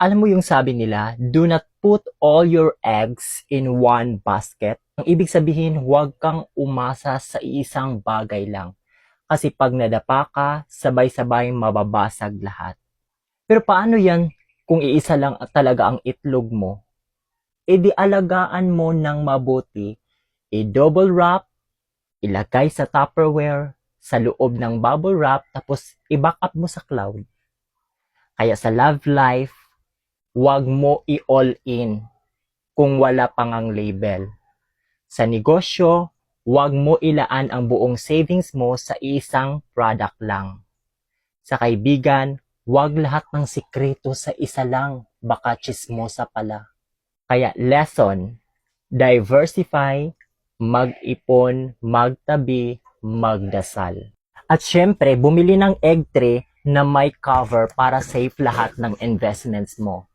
Alam mo yung sabi nila, do not put all your eggs in one basket. Ang ibig sabihin, huwag kang umasa sa isang bagay lang. Kasi pag nadapa ka, sabay-sabay mababasag lahat. Pero paano yan kung iisa lang talaga ang itlog mo? E di alagaan mo ng mabuti, i-double wrap, ilagay sa Tupperware, sa loob ng bubble wrap, tapos i-back up mo sa cloud. Kaya sa love life, huwag mo i-all in kung wala pang ang label. Sa negosyo, huwag mo ilaan ang buong savings mo sa isang product lang. Sa kaibigan, huwag lahat ng sikreto sa isa lang, baka chismosa pala. Kaya lesson, diversify, mag-ipon, magtabi, magdasal. At syempre, bumili ng egg tray na may cover para safe lahat ng investments mo.